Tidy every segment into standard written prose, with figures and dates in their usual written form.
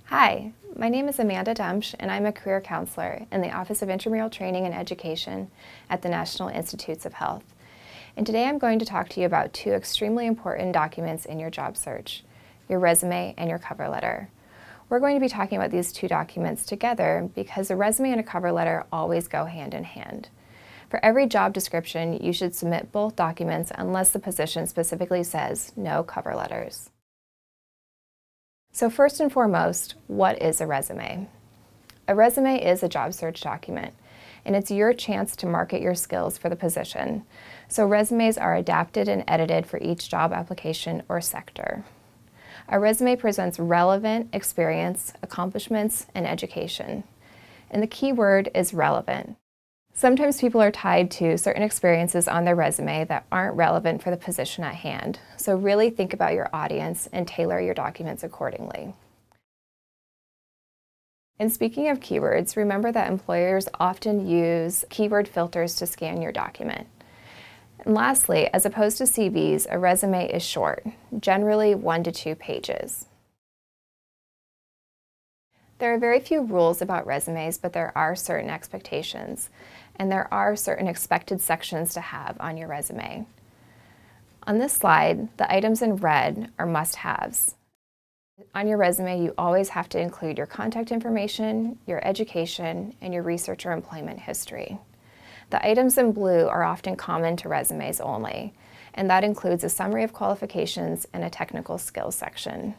Hi, my name is Amanda Dumsch, and I'm a career counselor in the Office of Intramural Training and Education at the National Institutes of Health. And today I'm going to talk to you about two extremely important documents in your job search, your resume and your cover letter. We're going to be talking about these two documents together because a resume and a cover letter always go hand in hand. For every job description, you should submit both documents unless the position specifically says no cover letters. So first and foremost, what is a resume? A resume is a job search document, and it's your chance to market your skills for the position. So resumes are adapted and edited for each job application or sector. A resume presents relevant experience, accomplishments, and education. And the key word is relevant. Sometimes people are tied to certain experiences on their resume that aren't relevant for the position at hand. So really think about your audience and tailor your documents accordingly. And speaking of keywords, remember that employers often use keyword filters to scan your document. And lastly, as opposed to CVs, a resume is short, generally 1 to 2 pages. There are very few rules about resumes, but there are certain expectations, and there are certain expected sections to have on your resume. On this slide, the items in red are must-haves. On your resume, you always have to include your contact information, your education, and your research or employment history. The items in blue are often common to resumes only, and that includes a summary of qualifications and a technical skills section.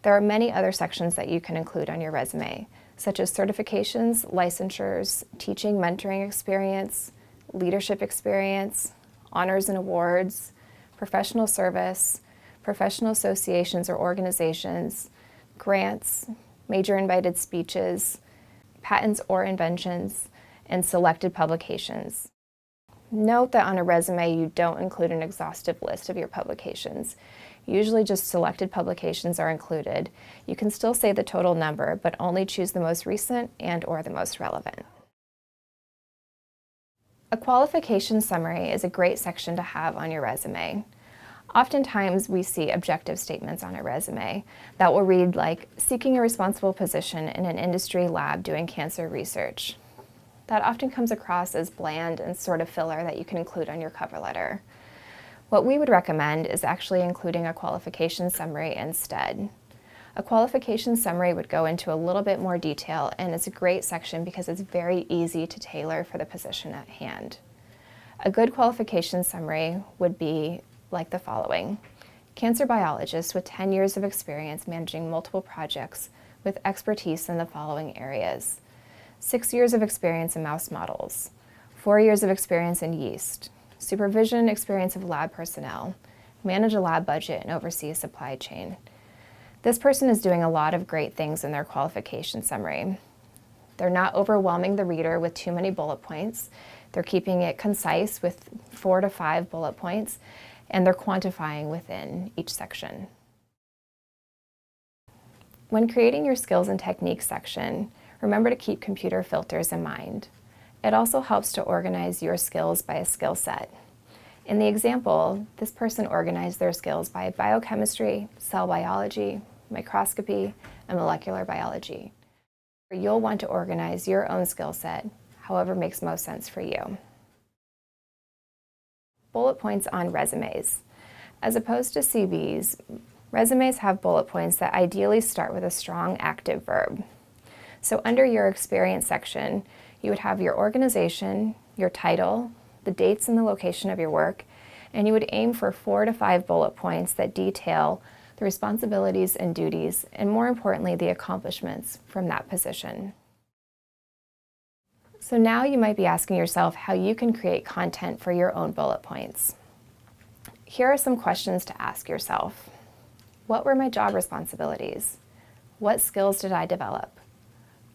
There are many other sections that you can include on your resume, such as certifications, licensures, teaching, mentoring experience, leadership experience, honors and awards, professional service, professional associations or organizations, grants, major invited speeches, patents or inventions, and selected publications. Note that on a resume you don't include an exhaustive list of your publications. Usually just selected publications are included. You can still say the total number, but only choose the most recent and/or the most relevant. A qualification summary is a great section to have on your resume. Oftentimes we see objective statements on a resume that will read like, seeking a responsible position in an industry lab doing cancer research. That often comes across as bland and sort of filler that you can include on your cover letter. What we would recommend is actually including a qualification summary instead. A qualification summary would go into a little bit more detail, and it's a great section because it's very easy to tailor for the position at hand. A good qualification summary would be like the following: cancer biologist with 10 years of experience managing multiple projects with expertise in the following areas: 6 years of experience in mouse models, 4 years of experience in yeast, supervision experience of lab personnel, manage a lab budget, and oversee a supply chain. This person is doing a lot of great things in their qualification summary. They're not overwhelming the reader with too many bullet points. They're keeping it concise with 4 to 5 bullet points, and they're quantifying within each section. When creating your skills and techniques section, remember to keep computer filters in mind. It also helps to organize your skills by a skill set. In the example, this person organized their skills by biochemistry, cell biology, microscopy, and molecular biology. You'll want to organize your own skill set, however makes most sense for you. Bullet points on resumes. As opposed to CVs, resumes have bullet points that ideally start with a strong active verb. So under your experience section, you would have your organization, your title, the dates and the location of your work, and you would aim for 4 to 5 bullet points that detail the responsibilities and duties, and more importantly, the accomplishments from that position. So now you might be asking yourself how you can create content for your own bullet points. Here are some questions to ask yourself. What were my job responsibilities? What skills did I develop?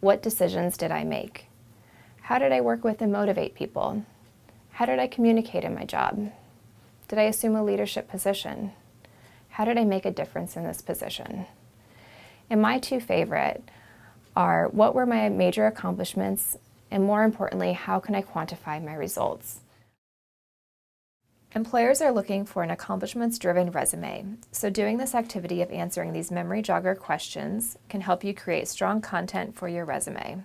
What decisions did I make? How did I work with and motivate people? How did I communicate in my job? Did I assume a leadership position? How did I make a difference in this position? And my two favorite are, what were my major accomplishments? And more importantly, how can I quantify my results? Employers are looking for an accomplishments-driven resume, so doing this activity of answering these memory jogger questions can help you create strong content for your resume.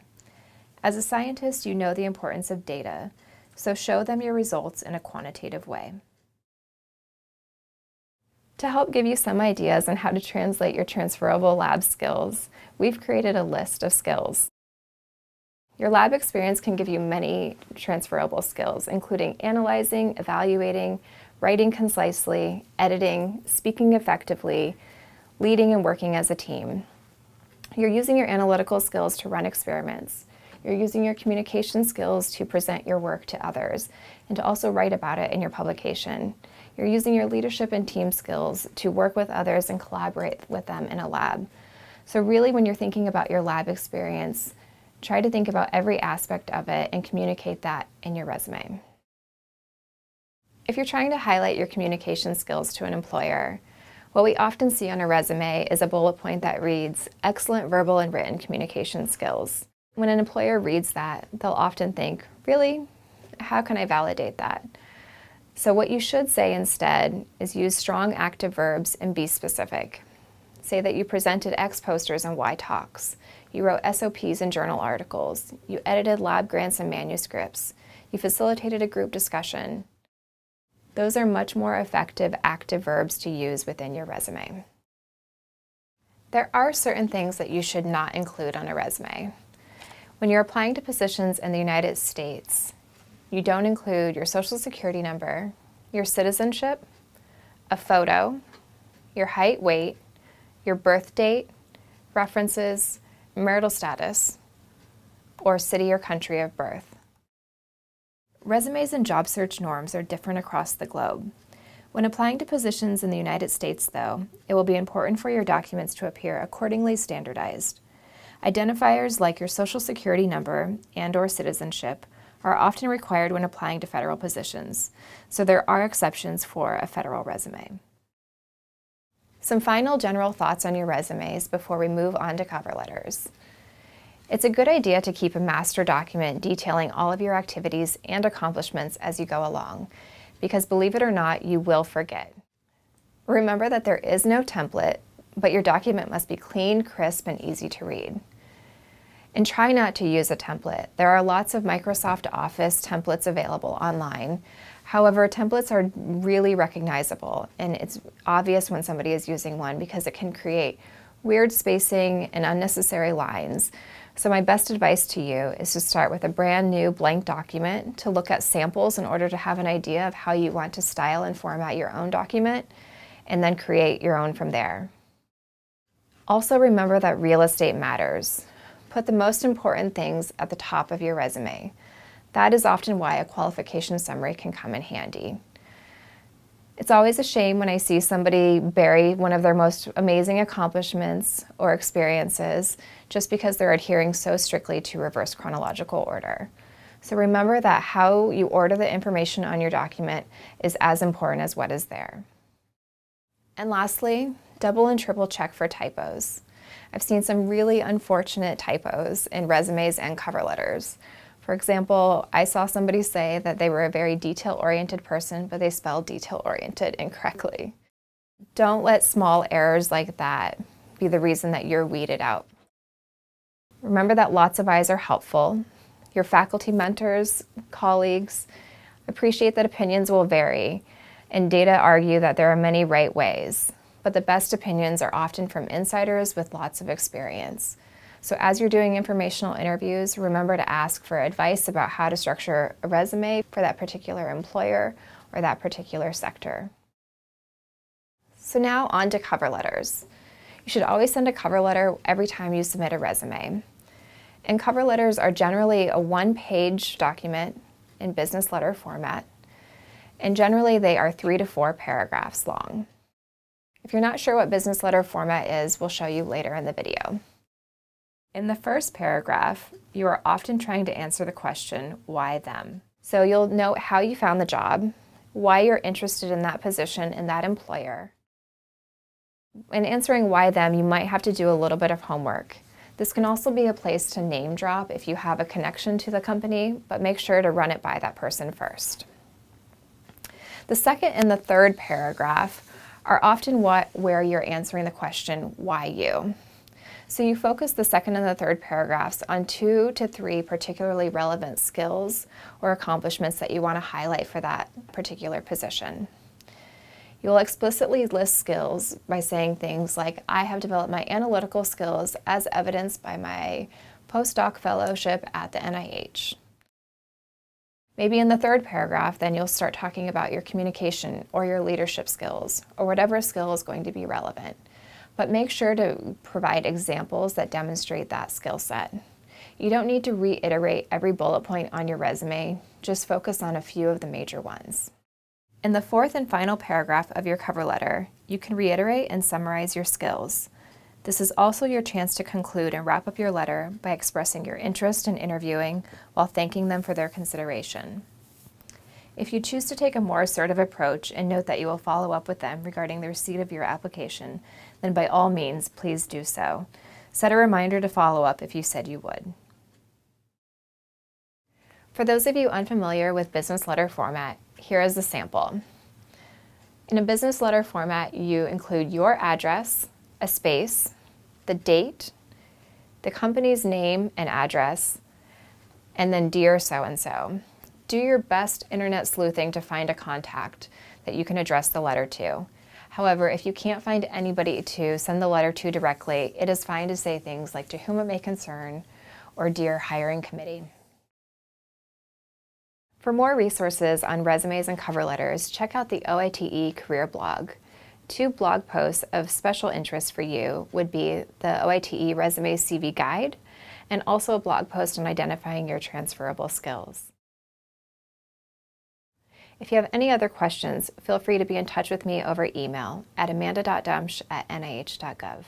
As a scientist, you know the importance of data, so show them your results in a quantitative way. To help give you some ideas on how to translate your transferable lab skills, we've created a list of skills. Your lab experience can give you many transferable skills, including analyzing, evaluating, writing concisely, editing, speaking effectively, leading and working as a team. You're using your analytical skills to run experiments. You're using your communication skills to present your work to others and to also write about it in your publication. You're using your leadership and team skills to work with others and collaborate with them in a lab. So really, when you're thinking about your lab experience, try to think about every aspect of it and communicate that in your resume. If you're trying to highlight your communication skills to an employer, what we often see on a resume is a bullet point that reads, "Excellent verbal and written communication skills." When an employer reads that, they'll often think, really? How can I validate that? So what you should say instead is use strong active verbs and be specific. Say that you presented X posters and Y talks. You wrote SOPs and journal articles. You edited lab grants and manuscripts. You facilitated a group discussion. Those are much more effective active verbs to use within your resume. There are certain things that you should not include on a resume. When you're applying to positions in the United States, you don't include your social security number, your citizenship, a photo, your height, weight, your birth date, references, marital status, or city or country of birth. Resumes and job search norms are different across the globe. When applying to positions in the United States, though, it will be important for your documents to appear accordingly standardized. Identifiers like your social security number and/or citizenship are often required when applying to federal positions, so there are exceptions for a federal resume. Some final general thoughts on your resumes before we move on to cover letters. It's a good idea to keep a master document detailing all of your activities and accomplishments as you go along, because believe it or not, you will forget. Remember that there is no template, but your document must be clean, crisp, and easy to read. And try not to use a template. There are lots of Microsoft Office templates available online. However, templates are really recognizable, and it's obvious when somebody is using one because it can create weird spacing and unnecessary lines. So my best advice to you is to start with a brand new blank document to look at samples in order to have an idea of how you want to style and format your own document, and then create your own from there. Also remember that real estate matters. Put the most important things at the top of your resume. That is often why a qualification summary can come in handy. It's always a shame when I see somebody bury one of their most amazing accomplishments or experiences just because they're adhering so strictly to reverse chronological order. So remember that how you order the information on your document is as important as what is there. And lastly, double and triple check for typos. I've seen some really unfortunate typos in resumes and cover letters. For example, I saw somebody say that they were a very detail-oriented person, but they spelled detail-oriented incorrectly. Don't let small errors like that be the reason that you're weeded out. Remember that lots of eyes are helpful. Your faculty mentors, colleagues, appreciate that opinions will vary, and data argue that there are many right ways, but the best opinions are often from insiders with lots of experience. So as you're doing informational interviews, remember to ask for advice about how to structure a resume for that particular employer or that particular sector. So now on to cover letters. You should always send a cover letter every time you submit a resume. And cover letters are generally a one-page document in business letter format, and generally they are 3 to 4 paragraphs long. If you're not sure what business letter format is, we'll show you later in the video. In the first paragraph, you are often trying to answer the question, why them? So you'll note how you found the job, why you're interested in that position and that employer. In answering why them, you might have to do a little bit of homework. This can also be a place to name drop if you have a connection to the company, but make sure to run it by that person first. The second and the third paragraph are often where you're answering the question, why you? So you focus the second and the third paragraphs on 2 to 3 particularly relevant skills or accomplishments that you want to highlight for that particular position. You'll explicitly list skills by saying things like, I have developed my analytical skills as evidenced by my postdoc fellowship at the NIH. Maybe in the third paragraph, then you'll start talking about your communication or your leadership skills or whatever skill is going to be relevant. But make sure to provide examples that demonstrate that skill set. You don't need to reiterate every bullet point on your resume, just focus on a few of the major ones. In the fourth and final paragraph of your cover letter, you can reiterate and summarize your skills. This is also your chance to conclude and wrap up your letter by expressing your interest in interviewing while thanking them for their consideration. If you choose to take a more assertive approach and note that you will follow up with them regarding the receipt of your application, then by all means, please do so. Set a reminder to follow up if you said you would. For those of you unfamiliar with business letter format, here is a sample. In a business letter format, you include your address, a space, the date, the company's name and address, and then Dear So-and-so. Do your best internet sleuthing to find a contact that you can address the letter to. However, if you can't find anybody to send the letter to directly, it is fine to say things like to whom it may concern or Dear Hiring Committee. For more resources on resumes and cover letters, check out the OITE career blog. 2 blog posts of special interest for you would be the OITE Resume CV Guide and also a blog post on identifying your transferable skills. If you have any other questions, feel free to be in touch with me over email at amanda.dumsch@nih.gov.